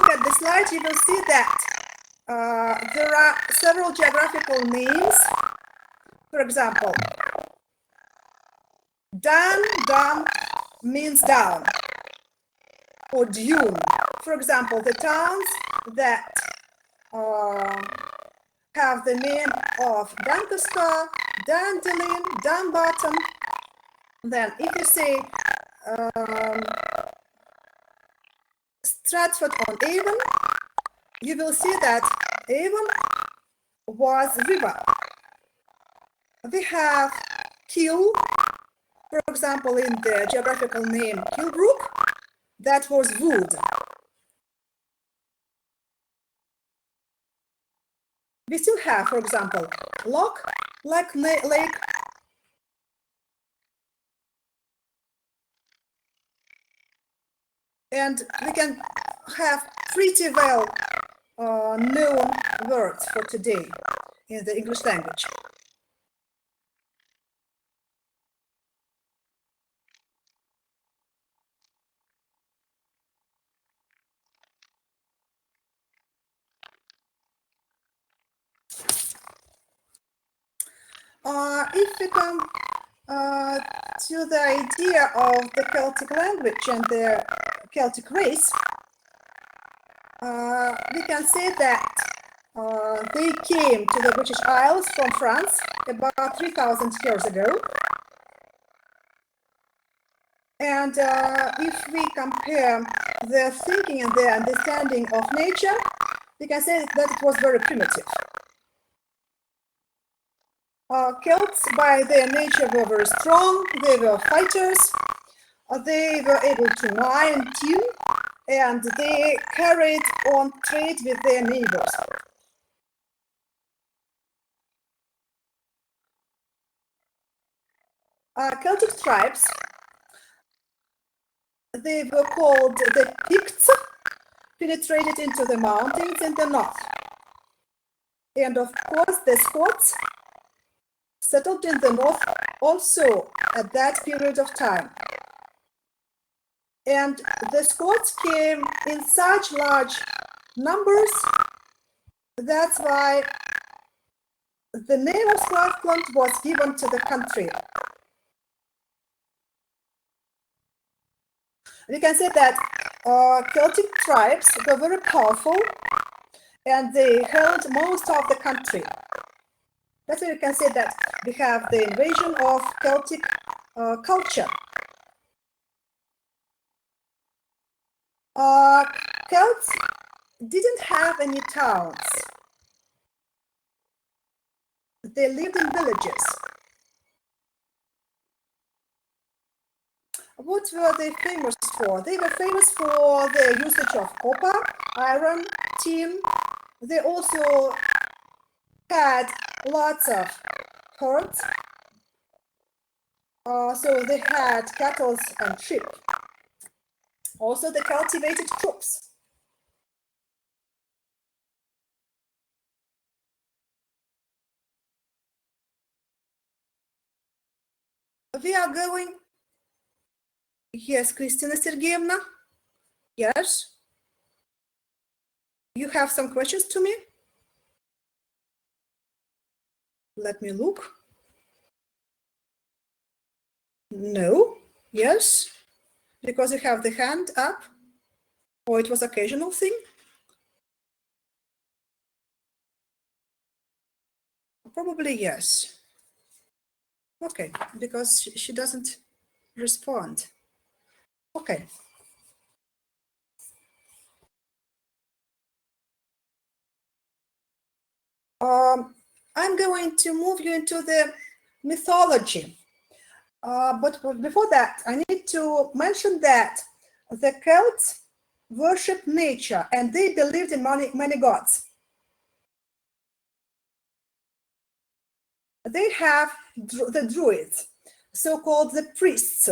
look at the slide, you will see that there are several geographical names. For example, Dan means down, or dune. For example, the towns that have the name of Doncaster, Dandelion, Dunbarton. Then if you say Stratford-on-Avon, you will see that Avon was river. We have Kill, for example, in the geographical name Kilbrook, that was wood. We still have, for example, Loch, like lake. And we can have pretty well known words for today in the English language. If we come to the idea of the Celtic language and the Celtic race, we can say that they came to the British Isles from France about 3,000 years ago. And if we compare their thinking and their understanding of nature, we can say that it was very primitive. Celts, by their nature, were very strong. They were fighters. They were able to mine tin, and they carried on trade with their neighbors. Celtic tribes, they were called the Picts, penetrated into the mountains in the north. And of course, the Scots settled in the north also at that period of time. And the Scots came in such large numbers, that's why the name of Scotland was given to the country. We can say that Celtic tribes were very powerful and they held most of the country. That's why we can say that we have the invasion of Celtic culture. Celts didn't have any towns. They lived in villages. What were they famous for? They were famous for the usage of copper, iron, tin. They also had lots of herds. So they had cattle and sheep. Also, they cultivated crops. We are going. Yes, Kristina Sergeyevna. Yes. You have some questions to me? Let me look. No. Yes. Because you have the hand up. Or it was occasional thing? Probably yes. Okay, because she doesn't respond. Okay. I'm going to move you into the mythology. But before that, I need to mention that the Celts worshiped nature and they believed in many gods. They have the Druids, so-called the priests.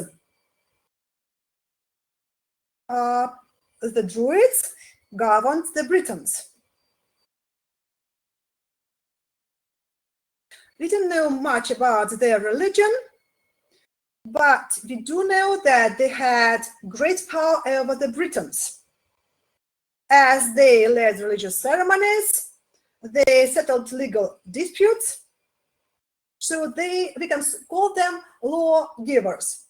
The Druids governed the Britons. We didn't know much about their religion, but we do know that they had great power over the Britons. as they led religious ceremonies, they settled legal disputes. So we can call them lawgivers.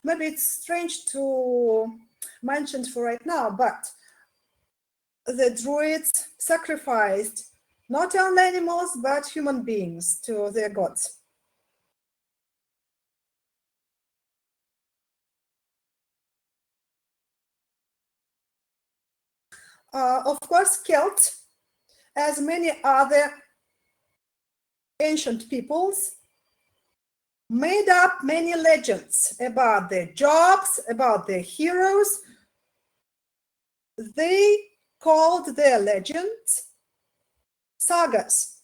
Maybe it's strange to mention for right now, but the Druids sacrificed not only animals, but human beings to their gods. Of course, Celts, as many other ancient peoples, made up many legends about their jobs, about their heroes. They called their legends sagas.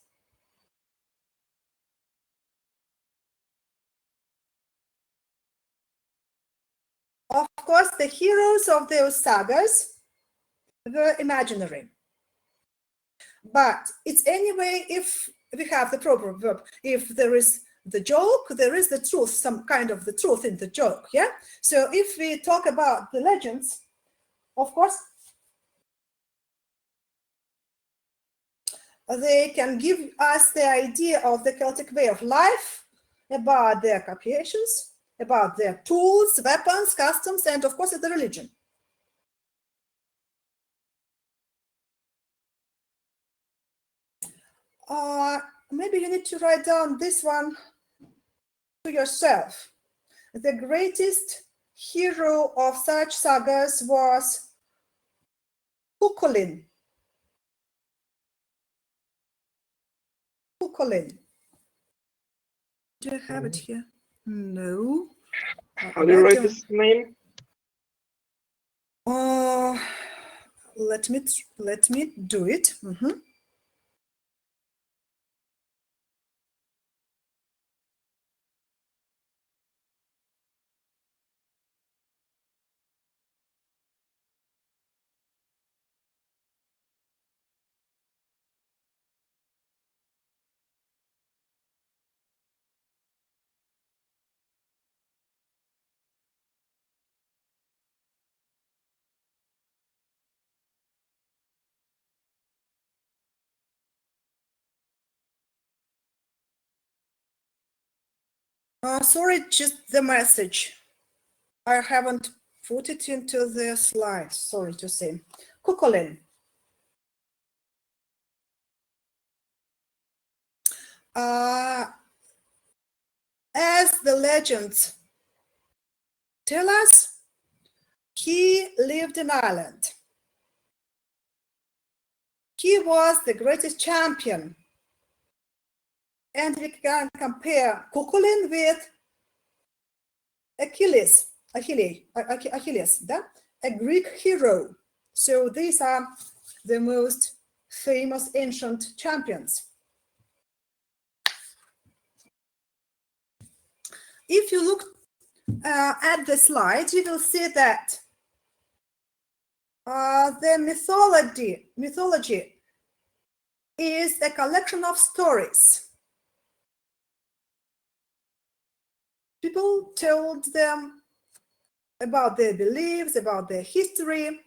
Of course, the heroes of those sagas were imaginary. But it's anyway, if we have the proper verb, if there is the joke, there is the truth, some kind of the truth in the joke, yeah? So if we talk about the legends, of course, they can give us the idea of the Celtic way of life, about their occupations, about their tools, weapons, customs, and of course, the religion. Maybe you need to write down this one to yourself. The greatest hero of such sagas was Cuchulainn. Cuchulainn. Do I have it here? No. How do you write his name? Let me do it. Sorry, just the message. I haven't put it into the slides, sorry to say. Cuchulainn. As the legends tell us, he lived in Ireland. He was the greatest champion. And we can compare Cuchulainn with Achilles, a Greek hero. So these are the most famous ancient champions. If you look at the slide, you will see that the mythology is a collection of stories. People told them about their beliefs, about their history.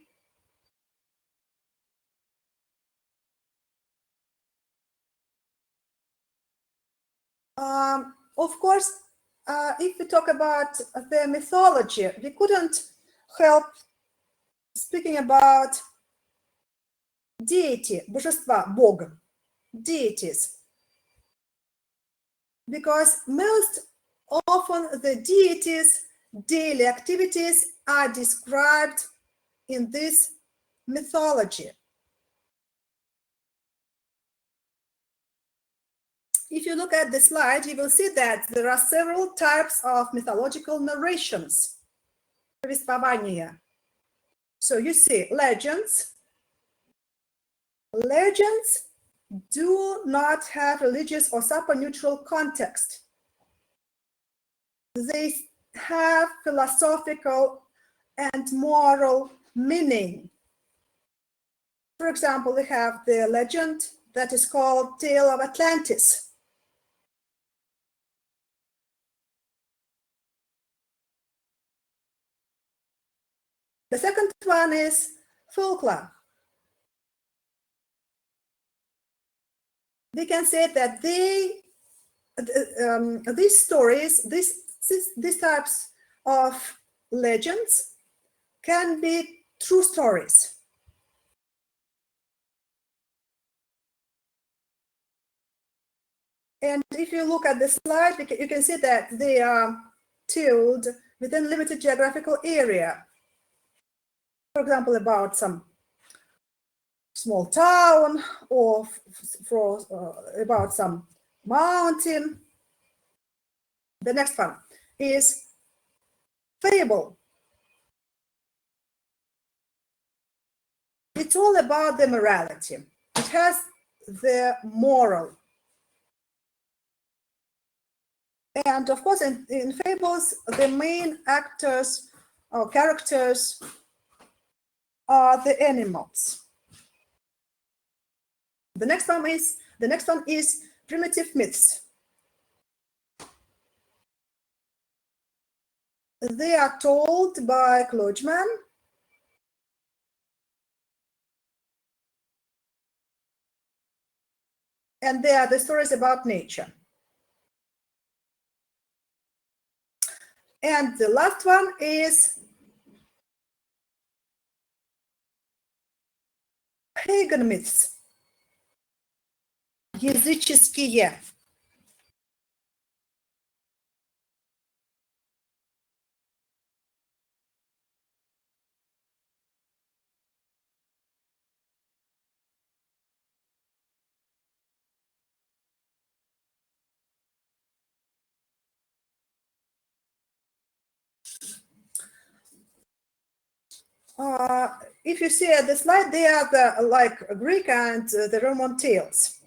Of course, if we talk about the mythology, we couldn't help speaking about deity, божества, Бог, deities. Because most often the deities' daily activities are described in this mythology. If you look at the slide, you will see that there are several types of mythological narrations. So you see legends. Legends do not have religious or supernatural context. They have philosophical and moral meaning. For example, we have the legend that is called Tale of Atlantis. The second one is folklore. We can say that these stories, these types of legends can be true stories. And if you look at the slide, you can see that they are told within limited geographical area. For example, about some small town or about some mountain. The next one is fable. It's all about the morality. It has the moral. And of course, in fables, the main actors or characters are the animals. The next one is primitive myths. They are told by clergymen and they are the stories about nature. And the last one is pagan myths. Языческие. If you see at the slide, they are the like Greek and the Roman tales.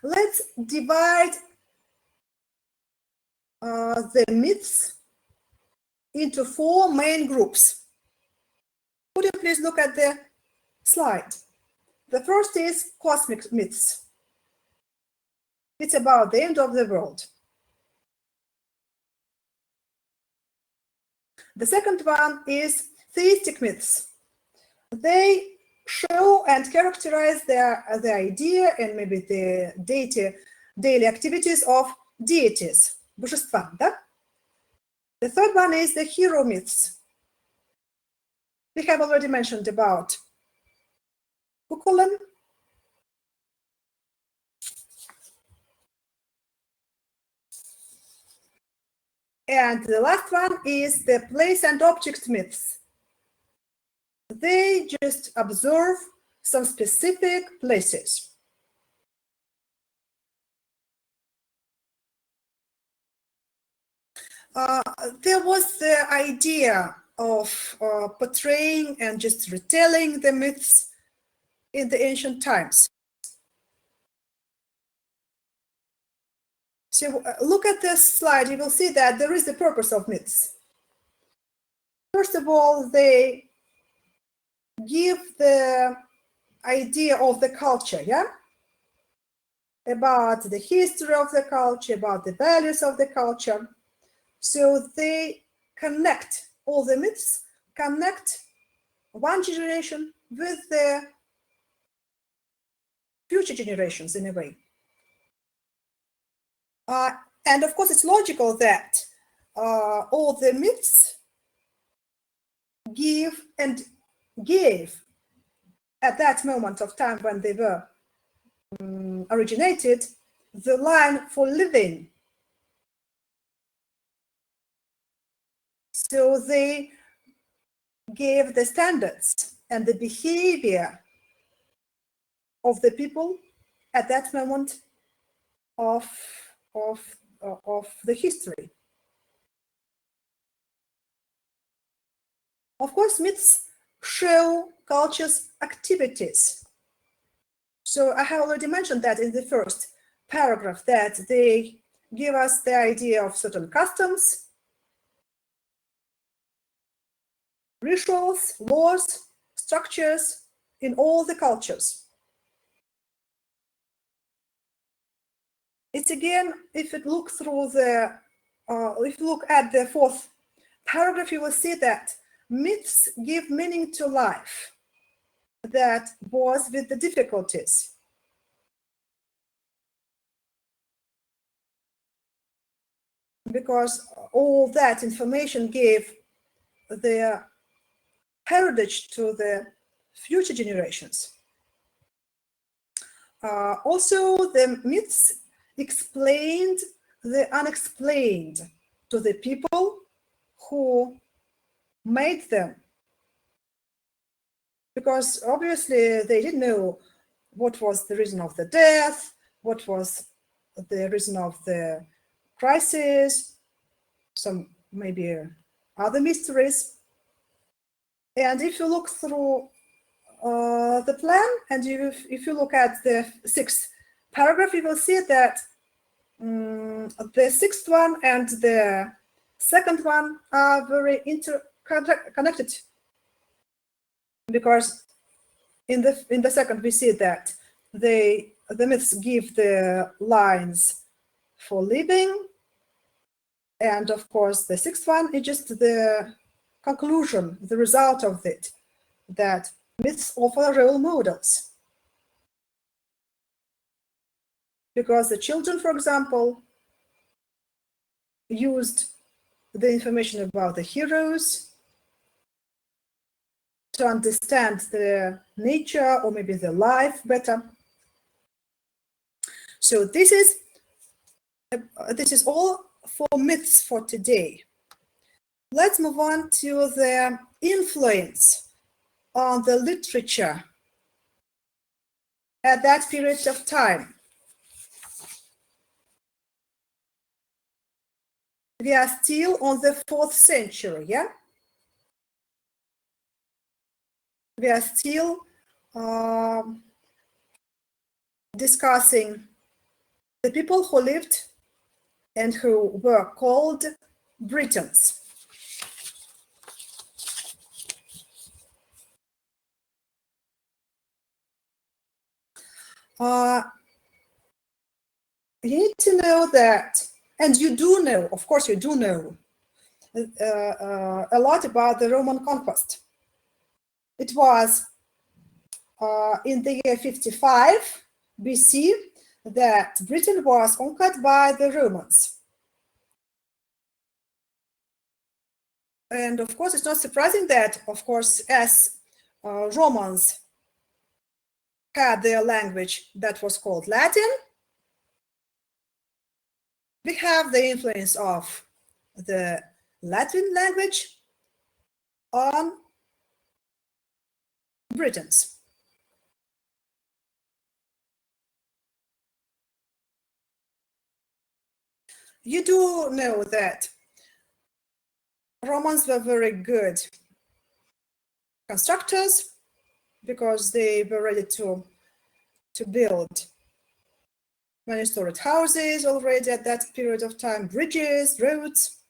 Let's divide the myths into four main groups. Would you please look at the slide? The first is cosmic myths. It's about the end of the world. The second one is theistic myths. They show and characterize the idea and maybe the daily activities of deities, божества, да? The third one is the hero myths. We have already mentioned about Cuchulainn. And the last one is the place and object myths. They just observe some specific places. There was the idea of portraying and just retelling the myths in the ancient times. So look at this slide, you will see that there is the purpose of myths. First of all, they give the idea of the culture, yeah? About the history of the culture, about the values of the culture. So they connect, all the myths connect one generation with the future generations in a way. And of course, it's logical that all the myths give and gave at that moment of time when they were originated the line for living. So they gave the standards and the behavior of the people at that moment of the history. Of course, myths show culture's activities. So I have already mentioned that in the first paragraph, that they give us the idea of certain customs, rituals, laws, structures in all the cultures. It's again, if you look through the, if you look at the fourth paragraph, you will see that myths give meaning to life that was with the difficulties. Because all that information gave the heritage to the future generations. Also, the myths explained the unexplained to the people who made them. Because obviously they didn't know what was the reason of the death, what was the reason of the crisis, some maybe other mysteries. And if you look through the plan, and if you look at the sixth paragraph, you will see that the sixth one and the second one are very interconnected, because in the second we see that the myths give the lines for living, and of course the sixth one is just the conclusion, the result of it, that myths offer role models. Because the children, for example, used the information about the heroes to understand the nature or maybe the life better. So this is all for myths for today. Let's move on to the influence on the literature at that period of time. We are still on the 4th century, yeah? We are still discussing the people who lived and who were called Britons. You need to know that, and you do know, of course you do know, a lot about the Roman conquest. It was in the year 55 BC that Britain was conquered by the Romans. And of course, it's not surprising that, of course, as Romans had their language that was called Latin, we have the influence of the Latin language on Britons. You do know that Romans were very good constructors because they were ready to build many-storied houses already at that period of time, bridges, roads.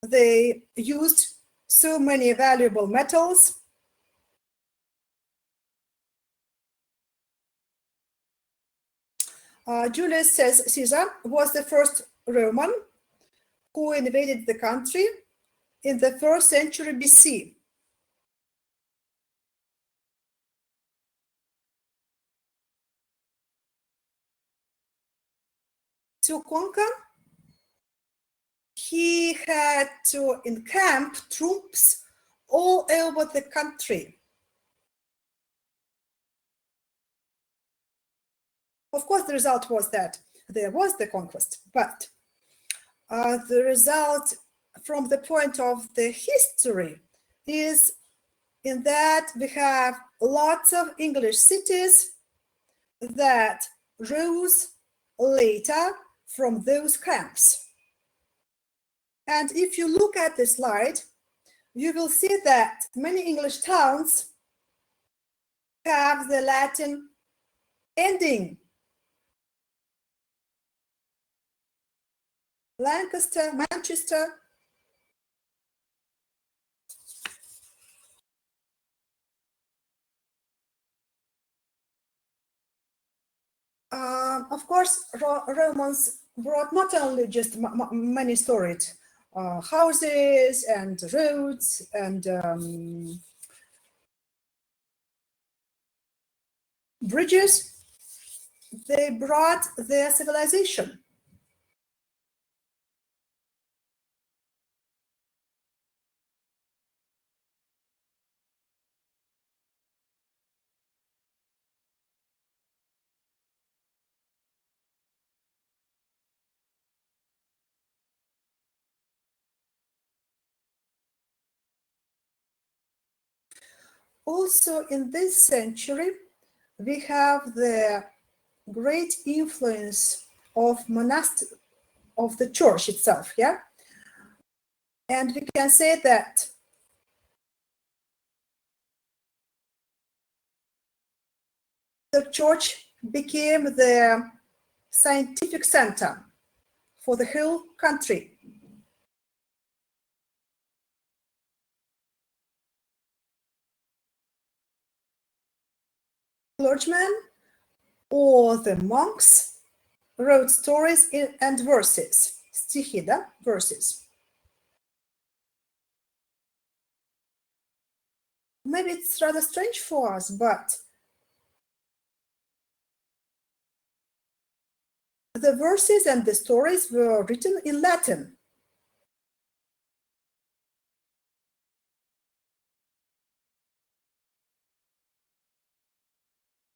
They used so many valuable metals. Julius Caesar was the first Roman who invaded the country in the 1st century BC. To conquer, he had to encamp troops all over the country. Of course, the result was that there was the conquest, but the result from the point of the history is in that we have lots of English cities that rose later from those camps. And if you look at the slide, you will see that many English towns have the Latin ending. Lancaster, Manchester. of course, Romans brought not only just many storied houses and roads and bridges, they brought their civilization. Also, in this century, we have the great influence of the church itself, yeah? And we can say that the church became the scientific center for the whole country. Clergymen or the monks wrote stories and verses, stихи, да, verses. Maybe it's rather strange for us, but the verses and the stories were written in Latin.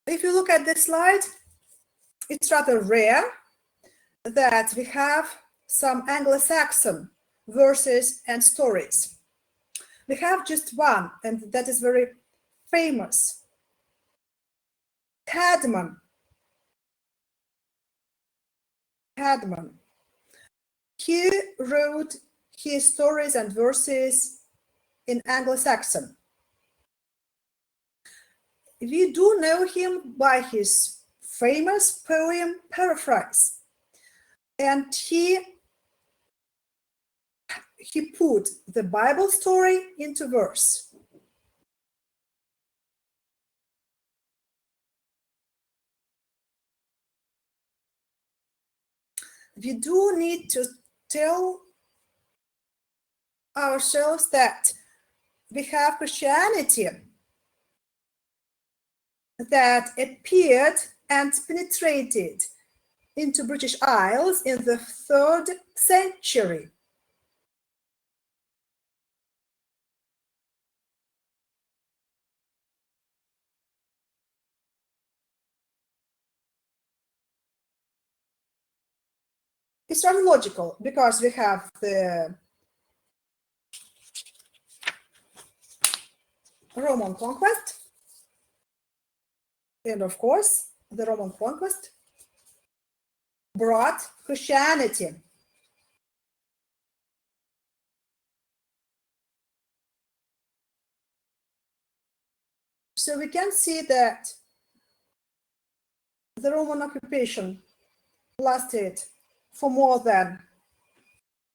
If you look at this slide, it's rather rare that we have some Anglo-Saxon verses and stories. We have just one, and that is very famous. Cadman. He wrote his stories and verses in Anglo-Saxon. We do know him by his famous poem Paraphrase, and he put the Bible story into verse. We do need to tell ourselves that we have Christianity that appeared and penetrated into British Isles in the 3rd century. It's rather logical because we have the Roman conquest, and of course, the Roman conquest brought Christianity. So we can see that the Roman occupation lasted for more than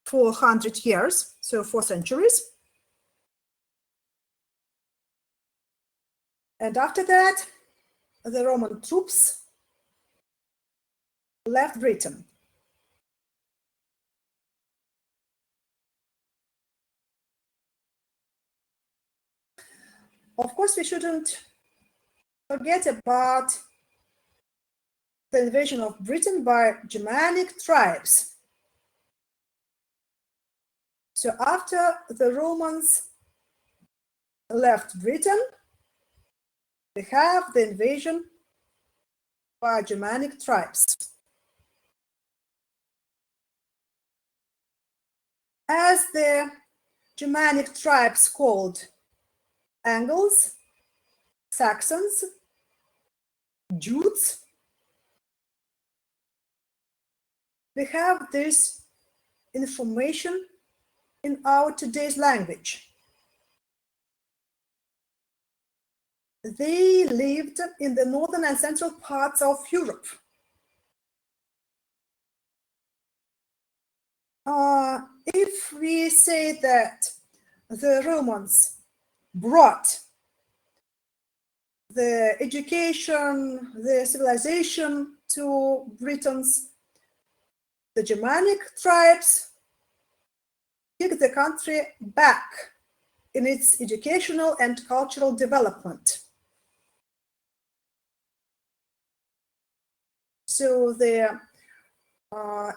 400 years, so 4 centuries. And after that, the Roman troops left Britain. Of course, we shouldn't forget about the invasion of Britain by Germanic tribes. So after the Romans left Britain, we have the invasion by Germanic tribes. As the Germanic tribes called Angles, Saxons, Jutes, we have this information in our today's language. They lived in the northern and central parts of Europe. If we say that the Romans brought the education, the civilization to Britons. The Germanic tribes kicked the country back in its educational and cultural development. So the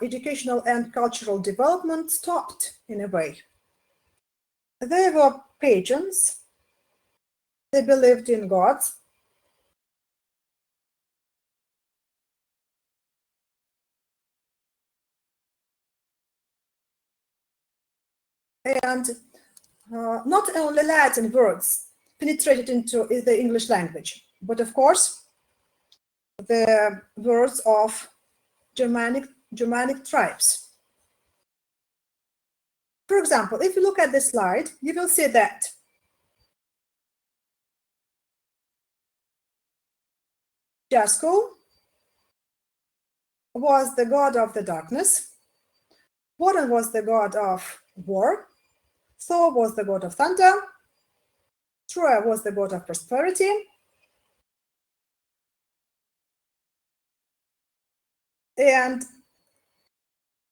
educational and cultural development stopped in a way. They were pagans. They believed in gods. And not only Latin words penetrated into the English language, but of course, the words of Germanic tribes. For example, if you look at this slide, you will see that Jaskul was the god of the darkness, Woden was the god of war, Thor was the god of thunder, Troy was the god of prosperity, and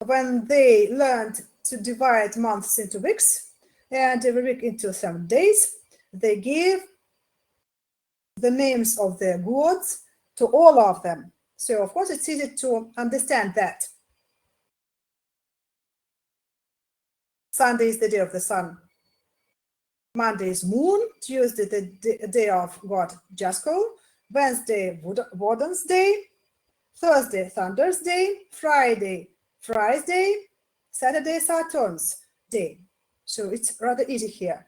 when they learned to divide months into weeks and every week into 7 days, they gave the names of the gods to all of them. So of course it's easy to understand that. Sunday is the day of the sun. Monday is moon. Tuesday the day of god Jaskul. Wednesday Woden's day. Thursday Thunder's day. Friday Fry's day. Saturday Saturn's day. So it's rather easy here.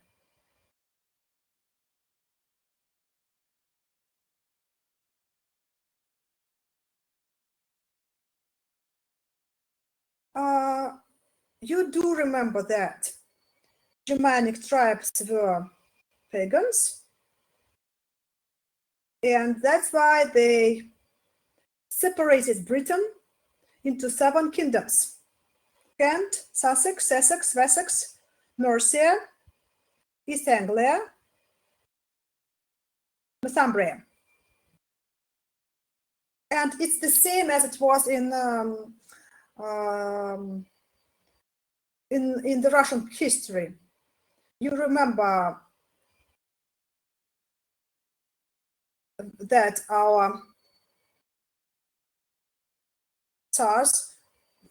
You do remember that Germanic tribes were pagans, and that's why they separated Britain into 7 kingdoms: Kent, Sussex, Essex, Wessex, Mercia, East Anglia, Northumbria. And it's the same as it was in the Russian history. You remember that our Tsars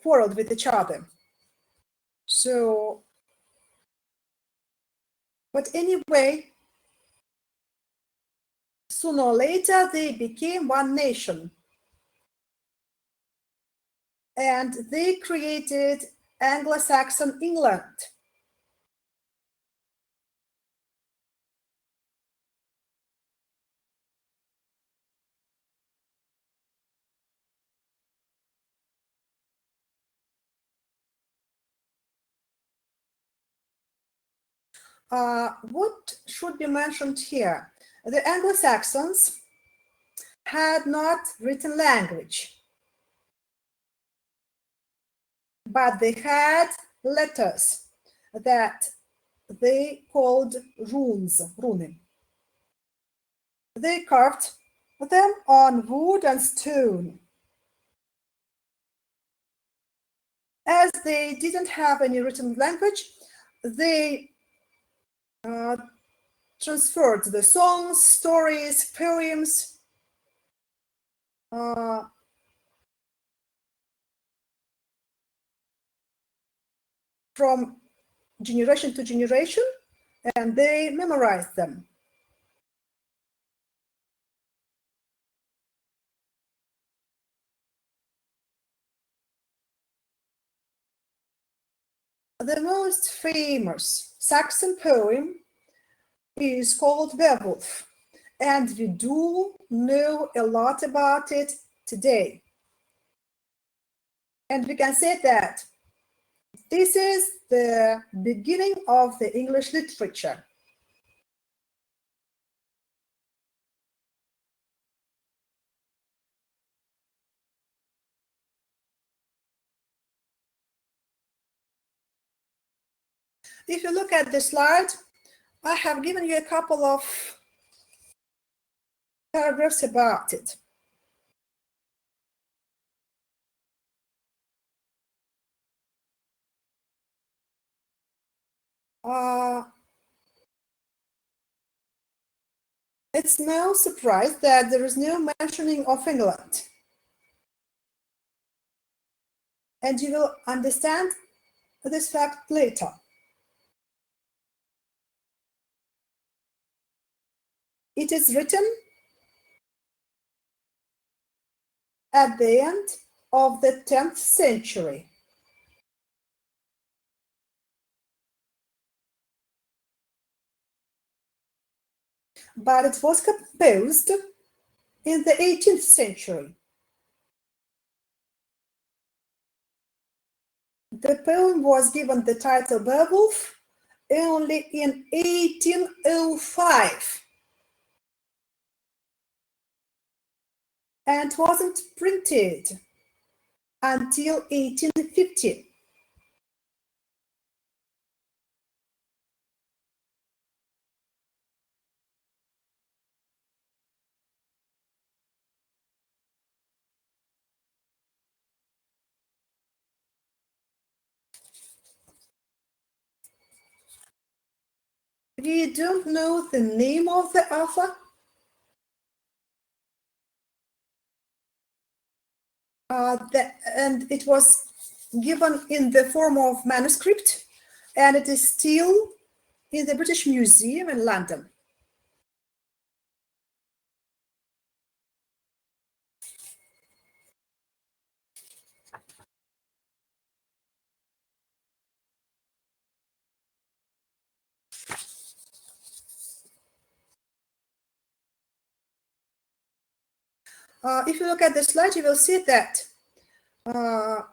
quarreled with each other. So, but anyway, sooner or later they became one nation. And they created Anglo-Saxon England. What should be mentioned here? The Anglo-Saxons had not written language, but they had letters that they called runes, rune. They carved them on wood and stone. As they didn't have any written language, they transferred the songs, stories, poems from generation to generation, and they memorized them. The most famous Saxon poem is called Beowulf, and we do know a lot about it today. And we can say that this is the beginning of the English literature. If you look at the slide, I have given you a couple of paragraphs about it. It's no surprise that there is no mentioning of England. And you will understand this fact later. It is written at the end of the 10th century. But it was composed in the 18th century. The poem was given the title Beowulf only in 1805 and wasn't printed until 1850. We don't know the name of the author. And it was given in the form of manuscript, and it is still in the British Museum in London. If you look at the slide, you will see that the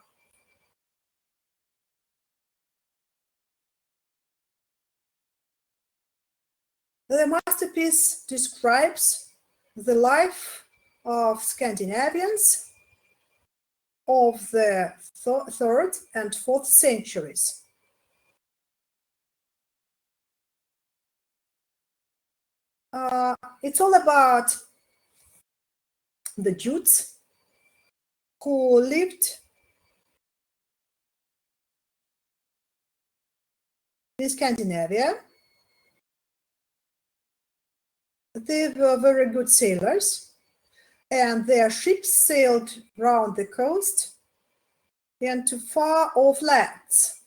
masterpiece describes the life of Scandinavians of the 3rd and 4th centuries. It's all about the Jutes who lived in Scandinavia. They were very good sailors, and their ships sailed round the coast and to far off lands.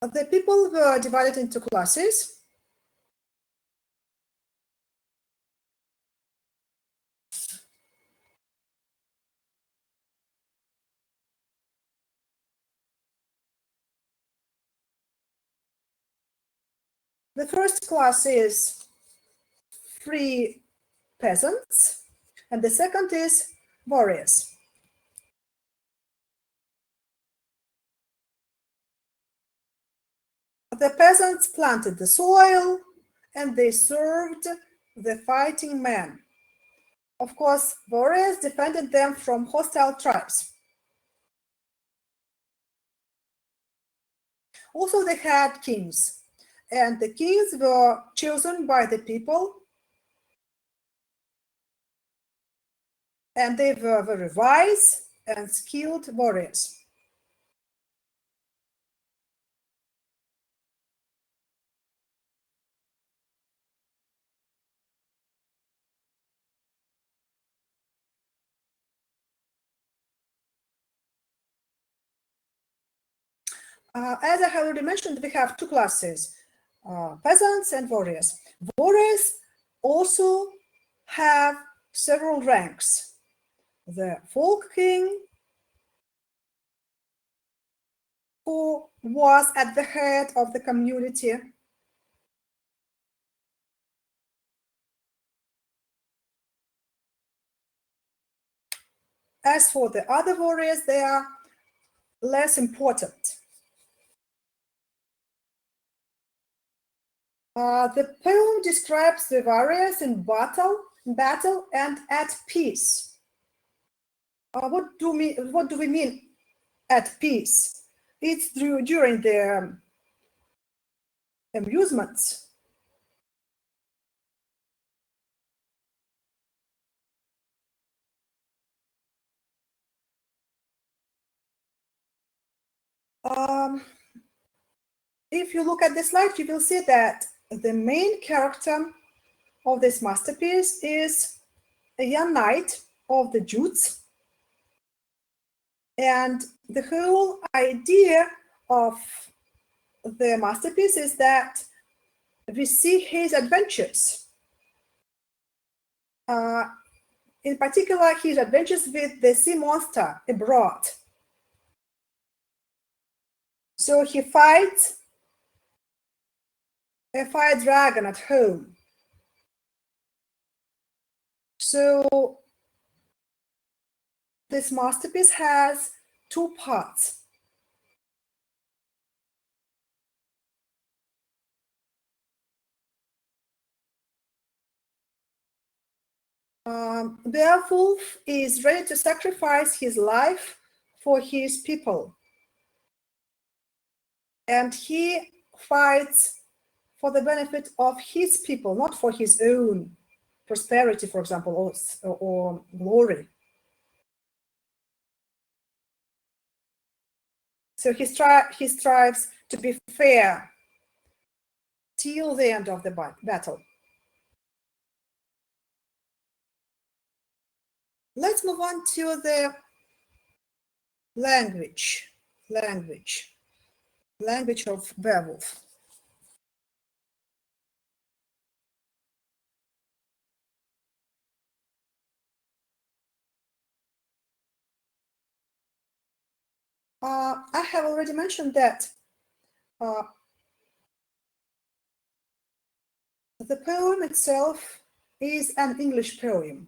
The people were divided into classes. The first class is free peasants, and the second is warriors. The peasants planted the soil, and they served the fighting men. Of course, warriors defended them from hostile tribes. Also, they had kings, and the kings were chosen by the people, and they were very wise and skilled warriors. As I have already mentioned, we have two classes, peasants and warriors. Warriors also have several ranks. The folk king, who was at the head of the community. As for the other warriors, they are less important. The poem describes the warriors in battle and at peace. What do we mean at peace? it's during the amusements. If you look at the slide, you will see that the main character of this masterpiece is a young knight of the Jutes. And the whole idea of the masterpiece is that we see his adventures. In particular, his adventures with the sea monster abroad. So he fights a fire dragon at home. So this masterpiece has two parts. Beowulf is ready to sacrifice his life for his people. And he fights for the benefit of his people, not for his own prosperity, for example, or glory. So he strives to be fair till the end of the battle. Let's move on to the language of Beowulf. I have already mentioned that the poem itself is an English poem.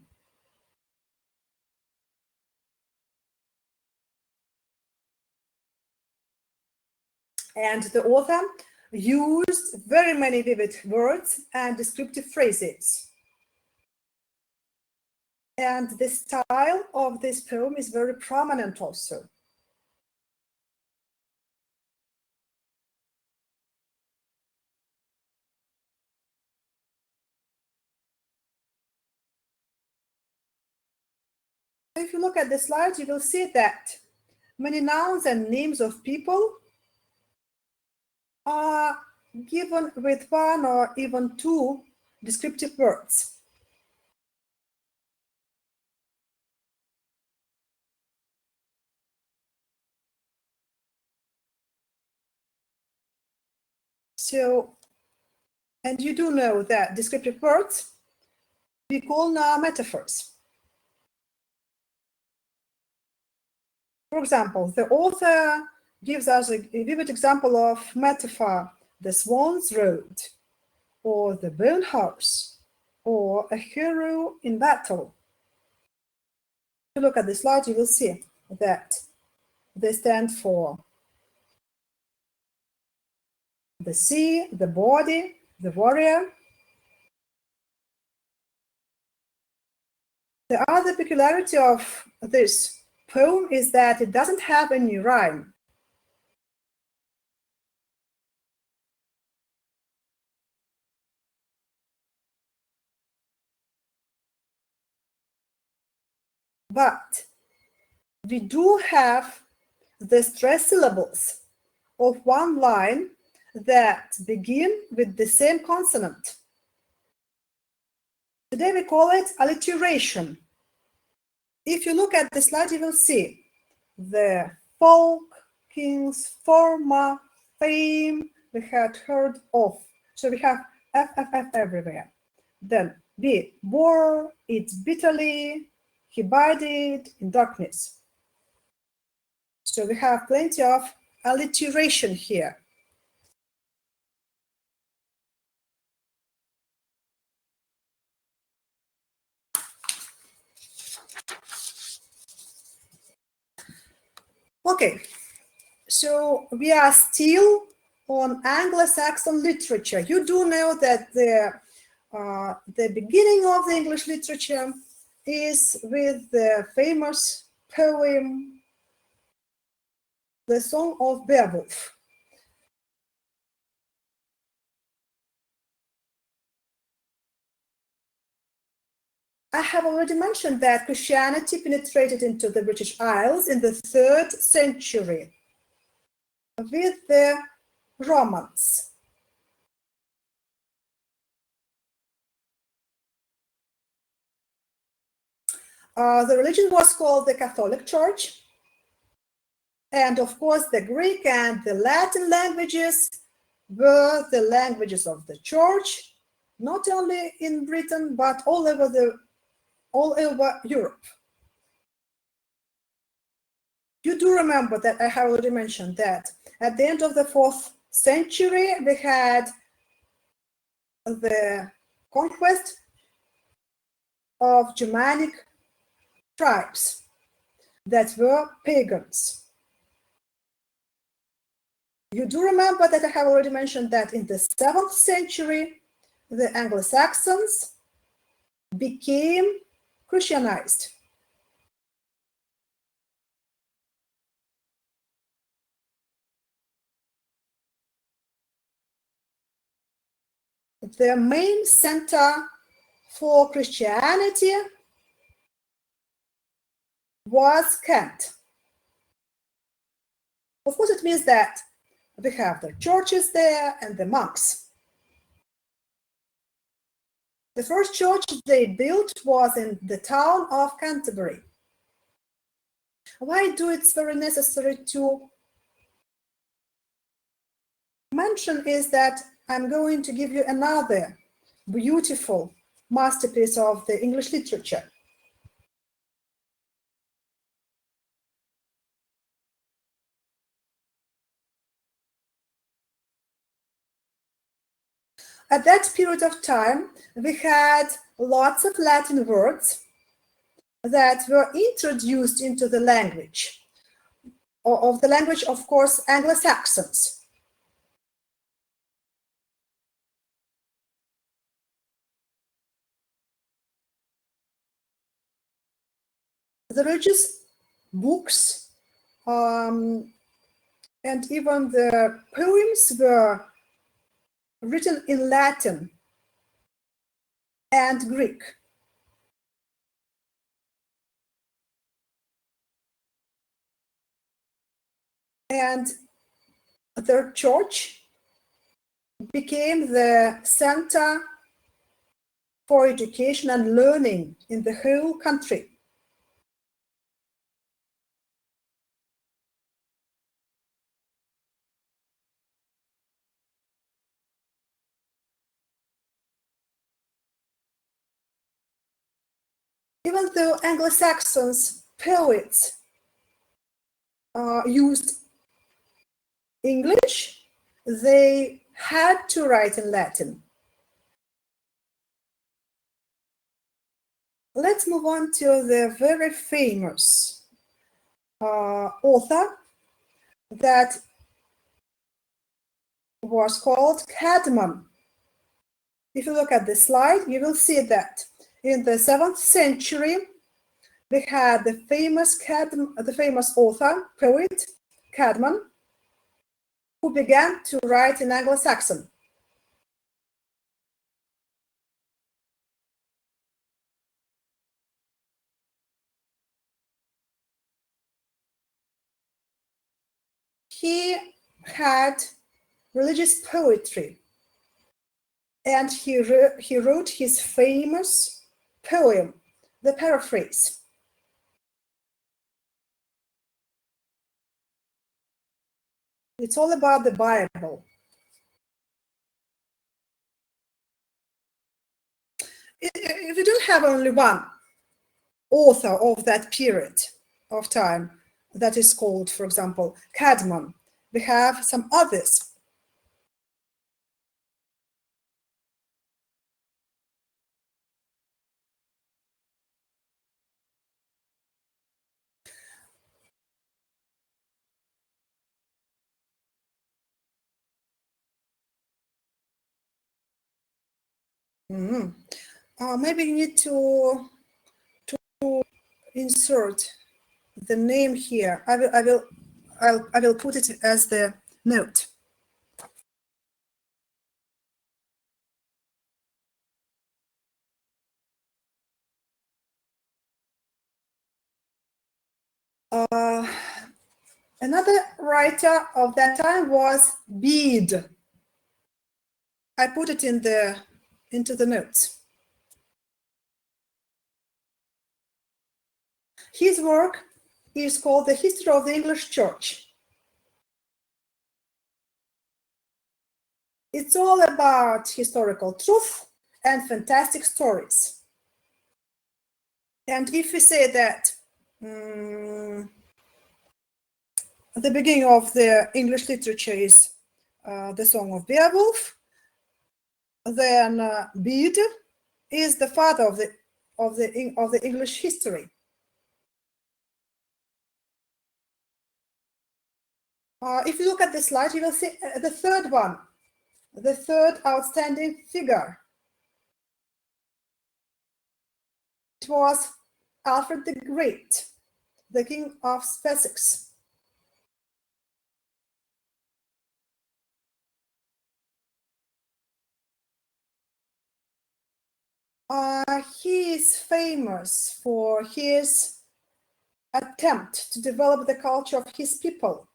And the author used very many vivid words and descriptive phrases. And the style of this poem is very prominent also. If you look at the slides, you will see that many nouns and names of people are given with one or even two descriptive words. So, and you do know that descriptive words we call now metaphors. For example, the author gives us a vivid example of metaphor, the swan's road, or the bone house, or a hero in battle. If you look at the slide, you will see that they stand for the sea, the body, the warrior. The other peculiarity of this poem is that it doesn't have any rhyme. But we do have the stress syllables of one line that begin with the same consonant. Today we call it alliteration. If you look at the slide, you will see the folk, kings, former, fame, we had heard of. So we have FFF everywhere. Then B, bore, it bitterly, he bided in darkness. So we have plenty of alliteration here. Okay, so we are still on Anglo-Saxon literature. You do know that the beginning of the English literature is with the famous poem the Song of Beowulf. I have already mentioned that Christianity penetrated into the British Isles in the 3rd century with the Romans. The religion was called the Catholic Church, and of course the Greek and the Latin languages were the languages of the church, not only in Britain but all over Europe. You do remember that I have already mentioned that at the end of the 4th century we had the conquest of Germanic tribes that were pagans. You do remember that I have already mentioned that in the 7th century the Anglo-Saxons became Christianized. The main center for Christianity was Kent. Of course, it means that we have the churches there and the monks. The first church they built was in the town of Canterbury. Why do it's very necessary to mention is that I'm going to give you another beautiful masterpiece of the English literature. At that period of time, we had lots of Latin words that were introduced into the language, of the language, of course, Anglo-Saxons. The religious books and even the poems were written in Latin and Greek. And the church became the center for education and learning in the whole country. Even though Anglo-Saxons poets used English, they had to write in Latin. Let's move on to the very famous author that was called Cadman. If you look at the slide, you will see that in the 7th century, we had the famous author, poet, Cadman, who began to write in Anglo-Saxon. He had religious poetry, and he wrote his famous poem, The Paraphrase. It's all about the Bible. If you don't have only one author of that period of time that is called, for example, Cadman, we have some others. Maybe you need to insert the name here. I will I will put it as the note. Another writer of that time was Bede. I put it into the notes. His work is called The History of the English Church. It's all about historical truth and fantastic stories. And if we say that the beginning of the English literature is the Song of Beowulf, then Bede is the father of the English history. If you look at the slide, you will see the third one, the third outstanding figure. It was Alfred the Great, the King of Sussex. He is famous for his attempt to develop the culture of his people.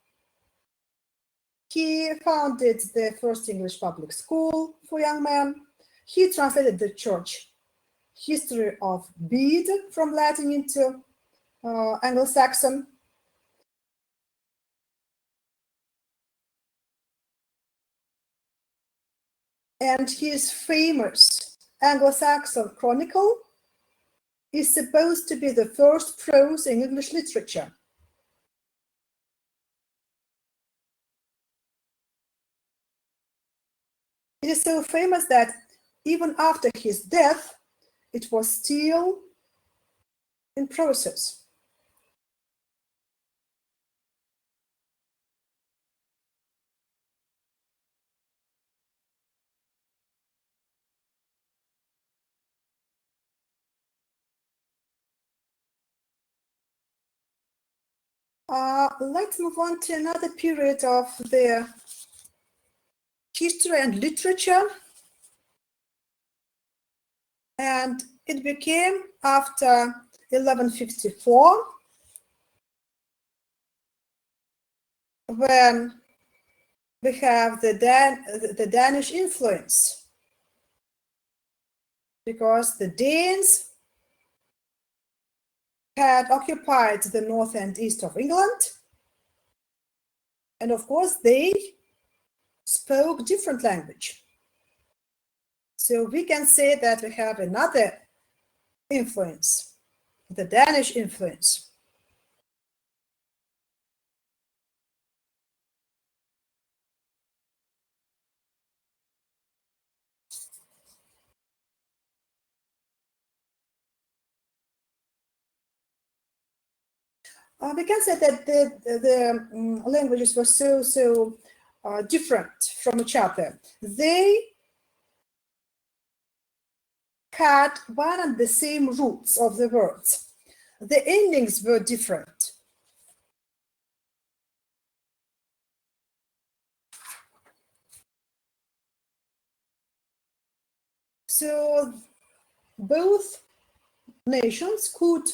He founded the first English public school for young men. He translated the church history of Bede from Latin into Anglo-Saxon. And his famous Anglo-Saxon Chronicle is supposed to be the first prose in English literature. It is so famous that even after his death, it was still in process. Let's move on to another period of the history and literature. And it became after 1154, when we have the Danish influence, because the Danes had occupied the north and east of England, and of course they spoke different language. So we can say that we have another influence, the Danish influence. We can say that the languages were so different from each other. They had one and the same roots of the words. The endings were different. So both nations could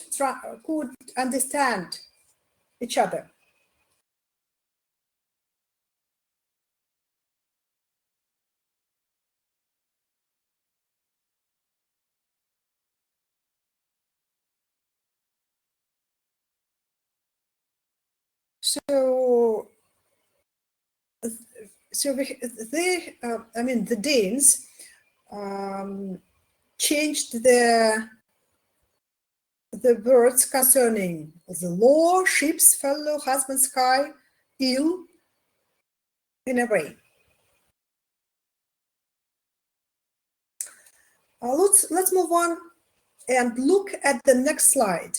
understand each other. So the Danes changed the words concerning the law, ships, fellow, husband, sky, ill, in a way. Let's move on and look at the next slide.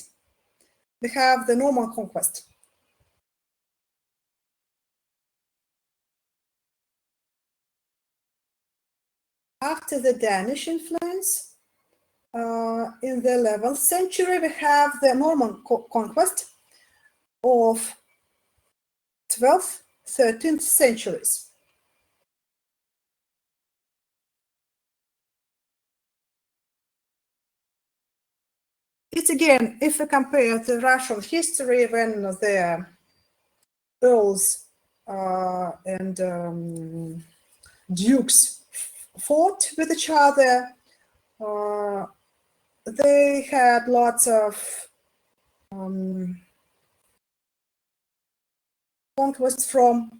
We have the Norman Conquest. After the Danish influence, in the 11th century, we have the Norman conquest of 12th, 13th centuries. It's again, if we compare the Russian history when the earls and dukes fought with each other, they had lots of conquests from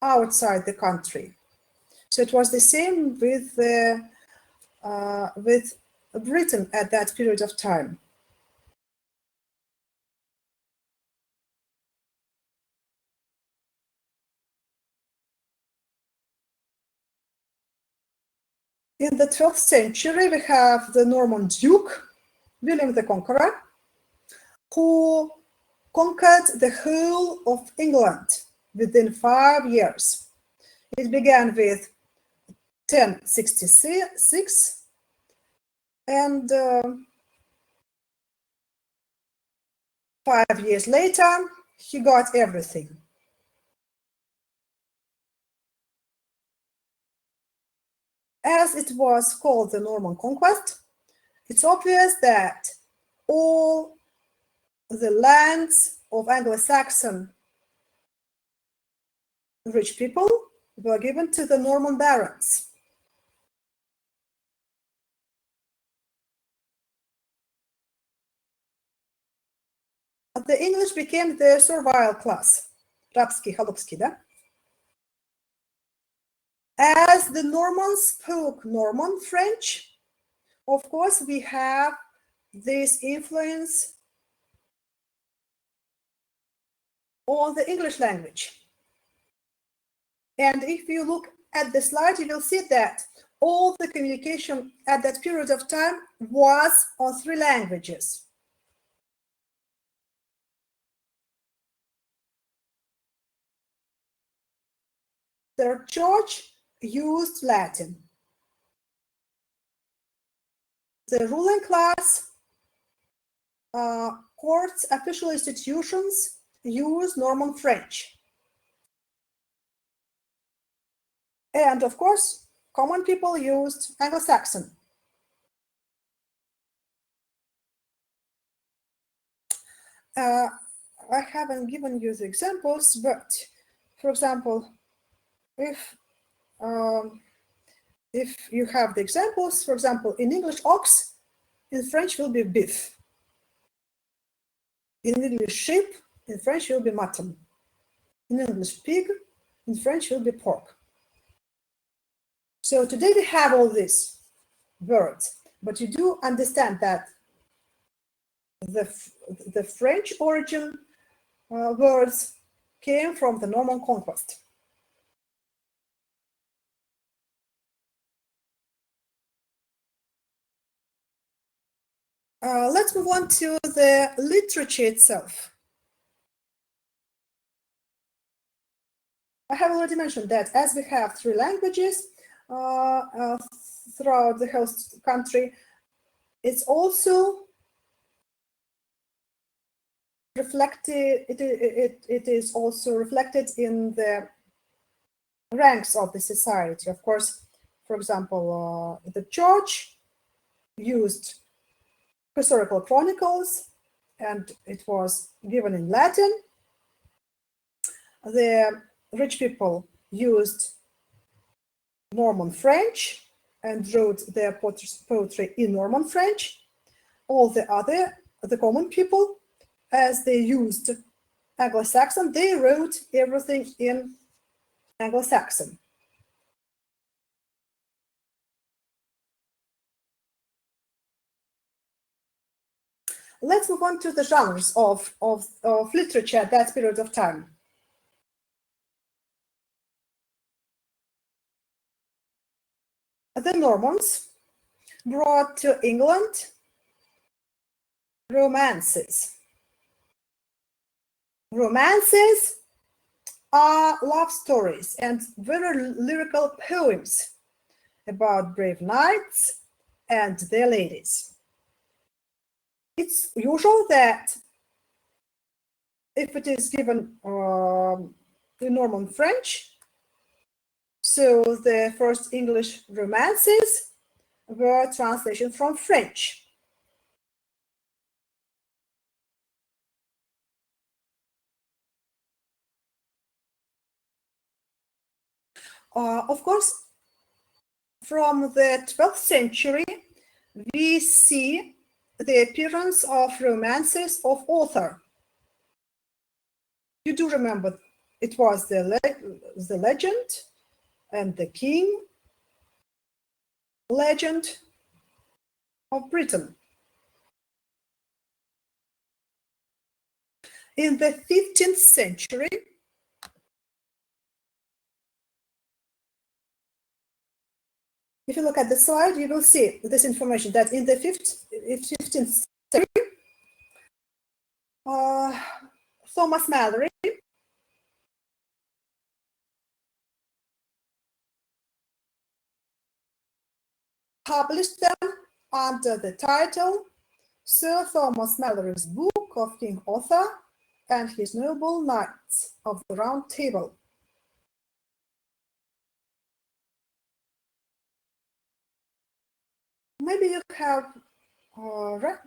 outside the country. So it was the same with Britain at that period of time. In the 12th century, we have the Norman Duke, William the Conqueror, who conquered the whole of England within 5 years. It began with 1066, and 5 years later, he got everything. As it was called the Norman Conquest, it's obvious that all the lands of Anglo-Saxon rich people were given to the Norman barons. The English became the servile class, рабский, холопский, да? As the Normans spoke Norman French, of course, we have this influence on the English language. And if you look at the slide, you will see that all the communication at that period of time was on 3 languages. The church used Latin. The ruling class, courts, official institutions use Norman French. And of course, common people used Anglo-Saxon. I haven't given you the examples, but for example, if you have the examples, for example, in English, ox, in French will be beef. In English, sheep, in French will be mutton. In English, pig, in French will be pork. So today we have all these words, but you do understand that the French origin words came from the Norman Conquest. Let's move on to the literature itself. I have already mentioned that as we have 3 languages throughout the host country, it's also reflected. It is also reflected in the ranks of the society. Of course, for example, the church used historical chronicles, and it was given in Latin. The rich people used Norman French and wrote their poetry in Norman French. All the common people, as they used Anglo-Saxon, they wrote everything in Anglo-Saxon. Let's move on to the genres of literature at that period of time. The Normans brought to England romances. Romances are love stories and very lyrical poems about brave knights and their ladies. It's usual that if it is given in Norman French. So the first English romances were translations from French. Of course, from the 12th century, we see the appearance of romances of author. You do remember it was the legend and the king legend of Britain. In the 15th century, if you look at the slide, you will see this information that in the 15th century, Thomas Malory published them under the title Sir Thomas Malory's Book of King Arthur and His Noble Knights of the Round Table. Maybe you have read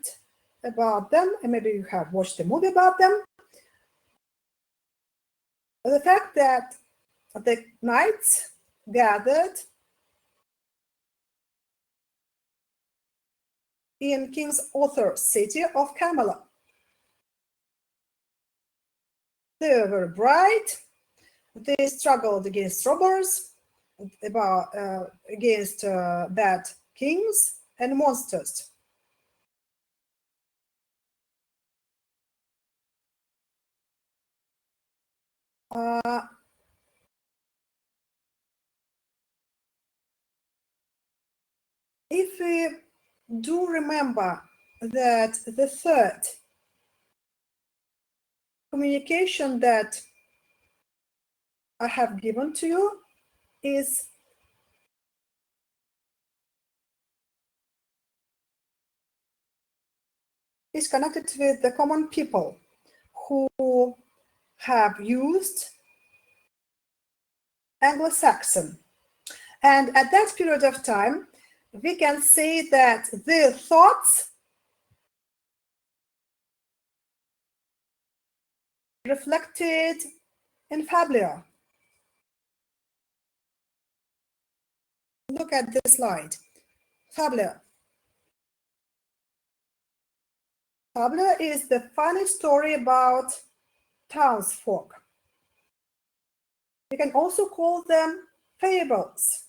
about them, and maybe you have watched a movie about them. The fact that the knights gathered in King Arthur's city of Camelot. They were bright. They struggled against robbers, against bad kings and monsters. If we do remember that the third communication that I have given to you is connected with the common people who have used Anglo-Saxon. And at that period of time, we can say that their thoughts reflected in fabula. Look at this slide. Fabula. Fabula is the funny story about townsfolk. We can also call them fables.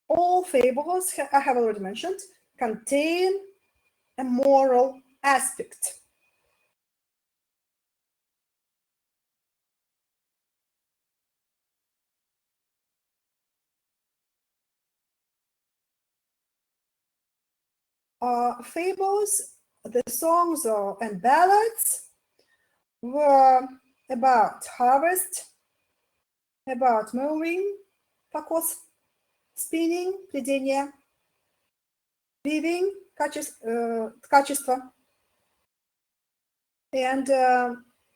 All fables, I have already mentioned, contain a moral aspect. Fables, the songs and ballads were about harvest, about mowing, покос, spinning, плетение, weaving, ткачество. And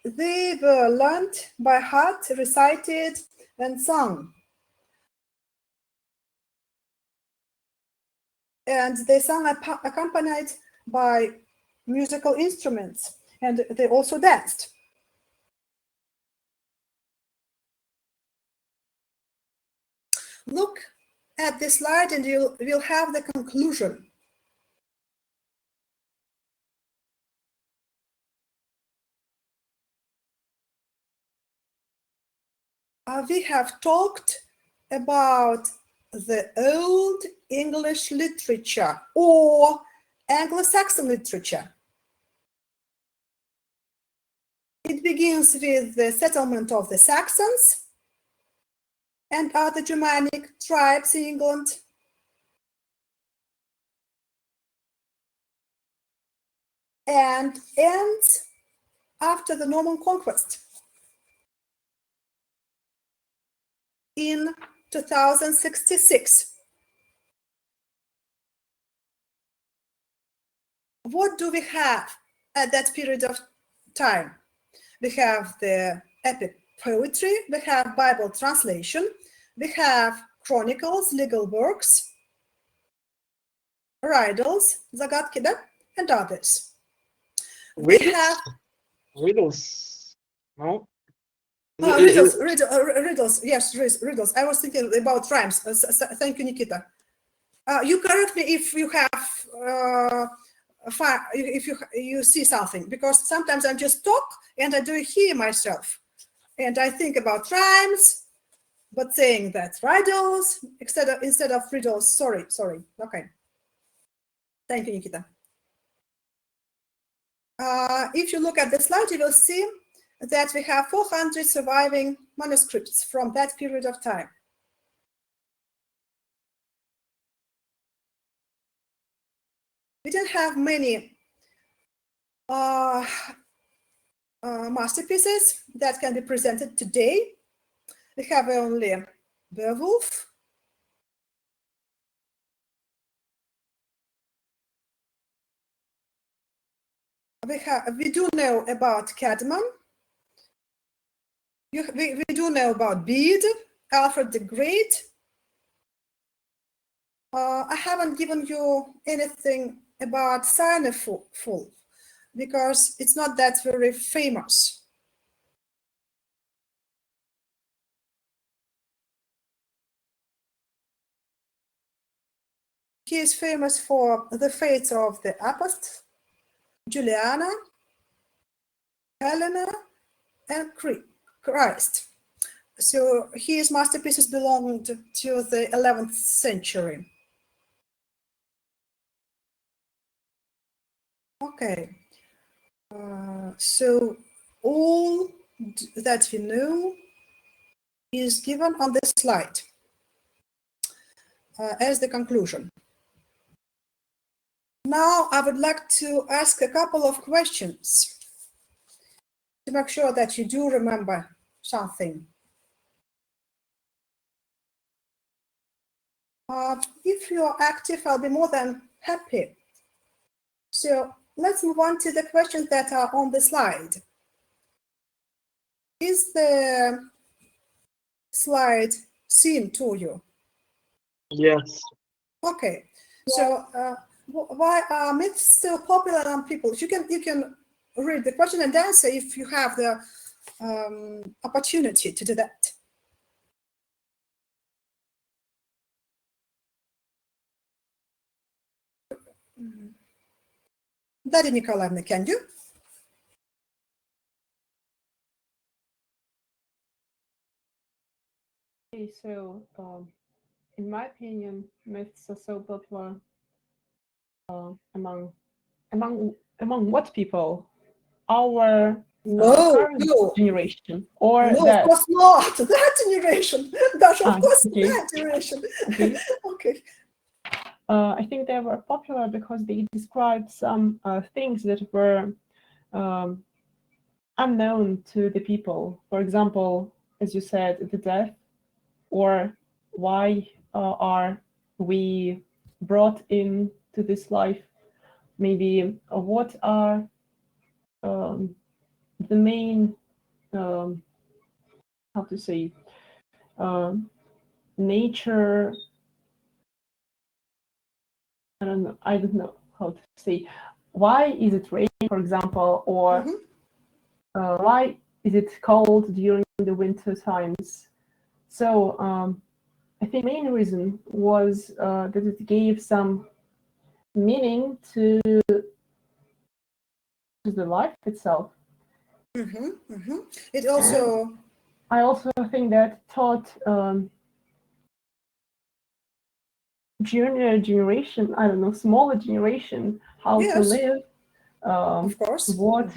they were learned by heart, recited, and sung. And they sung accompanied by musical instruments, and they also danced. Look at this slide and you'll have the conclusion. We have talked about the Old English literature or Anglo-Saxon literature. It begins with the settlement of the Saxons and other Germanic tribes in England. And ends after the Norman Conquest in 2066. What do we have at that period of time. We have the epic poetry, we have Bible translation, we have chronicles, legal works, riddles, загадки, да? And others. We have riddles. No. Riddles. Yes, riddles. I was thinking about rhymes. Thank you, Nikita. You correct me if you have if you see something, because sometimes I just talk and I do hear myself, and I think about rhymes, but saying that riddles instead of riddles. Sorry. Okay. Thank you, Nikita. If you look at the slide, you will see that we have 400 surviving manuscripts from that period of time. We don't have many masterpieces that can be presented today. We have only Beowulf, we do know about Cadman. We do know about Bede, Alfred the Great. I haven't given you anything about Sineful because it's not that very famous. He is famous for the fates of the Apostles, Juliana, Helena, and Christ. So his masterpieces belonged to the 11th century. Okay, so all that we know is given on this slide as the conclusion. Now I would like to ask a couple of questions to make sure that you do remember something. If you're active, I'll be more than happy. So let's move on to the questions that are on the slide. Is the slide seen to you? Yes. Okay. So why are myths so popular among people? You can read the question and answer if you have the opportunity to do that. Daria Nikolaevna, can you? Okay, so in my opinion, myths are so popular among what people? Our current generation, or no, that? Of course not. That generation. Dasha, of course, okay. That generation. Okay. Okay. I think they were popular because they described some things that were unknown to the people. For example, as you said, the death, or why are we brought into this life? Maybe what are the main, how to say, nature. I don't know how to say. Why is it raining, for example, or why is it cold during the winter times? So I think the main reason was that it gave some meaning to the life itself. It also. I also think that taught junior generation, I don't know, smaller generation, how to live. Of course. What